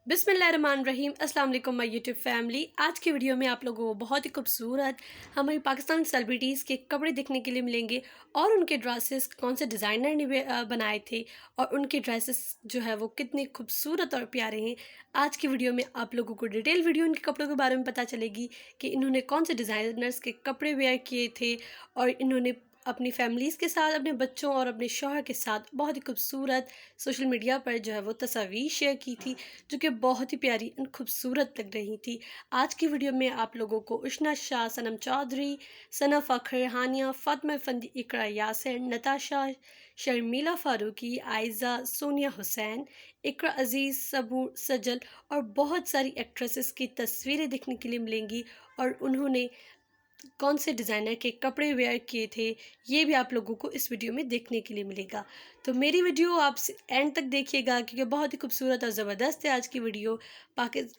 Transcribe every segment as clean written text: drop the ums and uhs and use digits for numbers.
बिस्मिल्लाहिर्रहमानिर्रहीम। अस्सलाम वालेकुम माय यूट्यूब फैमिली। आज की वीडियो में आप लोगों को बहुत ही खूबसूरत हमारी पाकिस्तान सेलिब्रिटीज़ के कपड़े देखने के लिए मिलेंगे और उनके ड्रेसेस कौन से डिज़ाइनर ने बनाए थे और उनके ड्रेसेस जो है वो कितने खूबसूरत और प्यारे हैं। आज की वीडियो में आप लोगों को डिटेल वीडियो इनके कपड़ों के बारे में पता चलेगी कि इन्होंने कौन से डिज़ाइनर्स के कपड़े वेयर किए थे और इन्होंने अपनी फैमिलीज़ के साथ, अपने बच्चों और अपने शौहर के साथ बहुत ही खूबसूरत सोशल मीडिया पर जो है वो तस्वीर शेयर की थी, जो कि बहुत ही प्यारी एंड खूबसूरत लग रही थी। आज की वीडियो में आप लोगों को उशना शाह, सनम चौधरी, सना फ़ख्र, हानिया, फ़ातिमा फंदी, इकरा यासिर, नताशा, शर्मिला फ़ारूकी, आयज़ा, सोनिया हुसैन, इकरा अज़ीज़, सबूर, सजल और बहुत सारी एक्ट्रेसेस की तस्वीरें देखने के लिए मिलेंगी और उन्होंने कौन से डिज़ाइनर के कपड़े वेयर किए थे, ये भी आप लोगों को इस वीडियो में देखने के लिए मिलेगा। तो मेरी वीडियो आप एंड तक देखिएगा क्योंकि बहुत ही खूबसूरत और ज़बरदस्त है आज की वीडियो।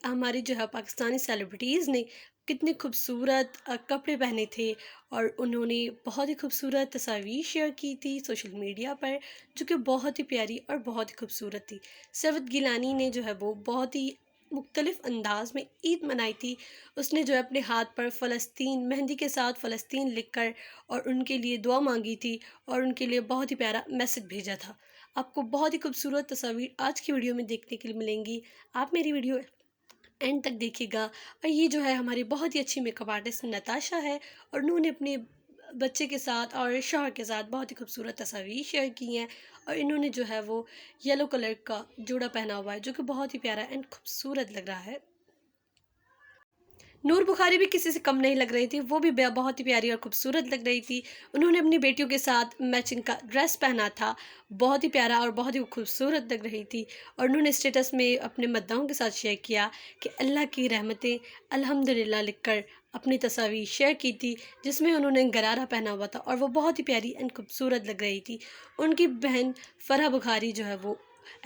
हमारी जो है पाकिस्तानी सेलिब्रिटीज़ ने कितने खूबसूरत कपड़े पहने थे और उन्होंने बहुत ही खूबसूरत तस्वीर शेयर की थी सोशल मीडिया पर, जो कि बहुत ही प्यारी और बहुत ही खूबसूरत थी। सरवत गिलानी ने जो है वो बहुत ही मुख्तलिफ़ अंदाज में ईद मनाई थी। उसने जो है अपने हाथ पर फ़लस्तीन, मेहंदी के साथ फ़लस्तीन लिखकर और उनके लिए दुआ मांगी थी और उनके लिए बहुत ही प्यारा मैसेज भेजा था। आपको बहुत ही खूबसूरत तस्वीर आज की वीडियो में देखने के लिए मिलेंगी। आप मेरी वीडियो एंड तक देखिएगा। और ये जो है हमारी बहुत ही अच्छी मेकअप आर्टिस्ट नताशा है और उन्होंने अपने बच्चे के साथ और शौहर के साथ बहुत ही खूबसूरत तस्वीर शेयर की हैं और इन्होंने जो है वो येलो कलर का जोड़ा पहना हुआ है, जो कि बहुत ही प्यारा एंड खूबसूरत लग रहा है। नूर बुखारी भी किसी से कम नहीं लग रही थी, वो भी बहुत ही प्यारी और खूबसूरत लग रही थी। उन्होंने अपनी बेटियों के साथ मैचिंग का ड्रेस पहना था, बहुत ही प्यारा और बहुत ही खूबसूरत लग रही थी और उन्होंने स्टेटस में अपने मद्दाहों के साथ शेयर किया कि अल्लाह की रहमतें अल्हम्दुलिल्लाह लिखकर अपनी तस्वीर शेयर की थी, जिसमें उन्होंने गरारा पहना हुआ था और वो बहुत ही प्यारी एंड खूबसूरत लग रही थी। उनकी बहन फ़रह बुखारी जो है वो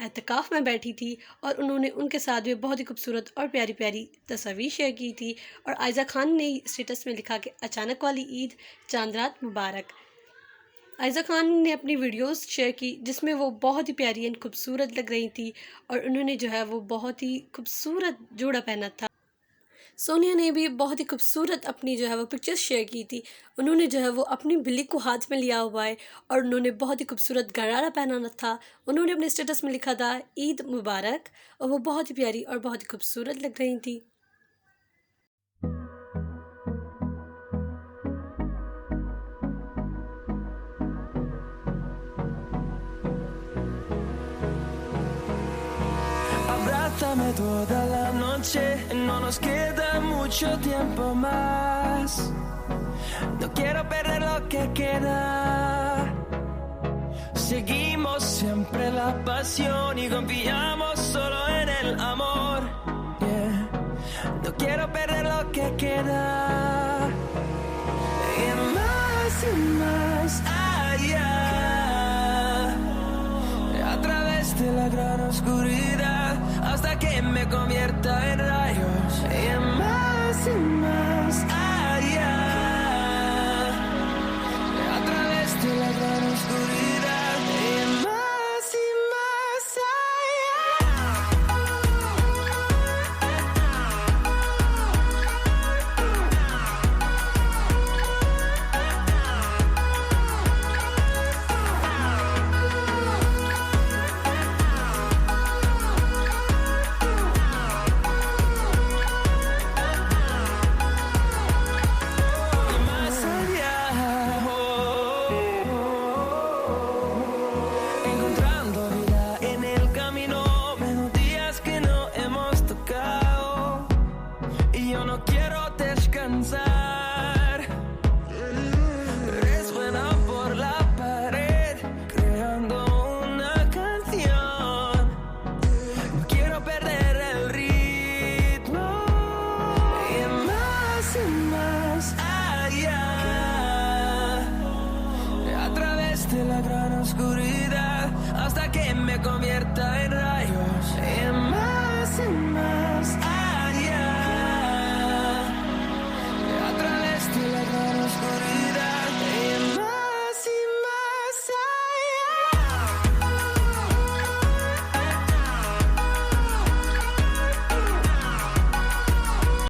एतकाफ़ में बैठी थी और उन्होंने उनके साथ भी बहुत ही खूबसूरत और प्यारी प्यारी तस्वीर शेयर की थी और आयज़ा खान ने स्टेटस में लिखा कि अचानक वाली ईद चांद रात मुबारक। आयज़ा खान ने अपनी वीडियोस शेयर की जिसमें वो बहुत ही प्यारी एंड खूबसूरत लग रही थी और उन्होंने जो है वो बहुत ही खूबसूरत जोड़ा पहना था। सोनिया ने भी बहुत ही खूबसूरत अपनी जो है वो पिक्चर्स शेयर की थी। उन्होंने जो है वो अपनी बिल्ली को हाथ में लिया हुआ है और उन्होंने बहुत ही खूबसूरत गरारा पहना था। उन्होंने अपने स्टेटस में लिखा था ईद मुबारक और वो बहुत ही प्यारी और बहुत ही खूबसूरत लग रही थी। Abrázame toda la noche, no nos queda mucho tiempo más. No quiero perder lo que queda. Seguimos siempre la pasión y confiamos solo en el amor. Yeah. No quiero perder lo que queda. Y más allá, a través de la gran oscuridad, hasta que me convierta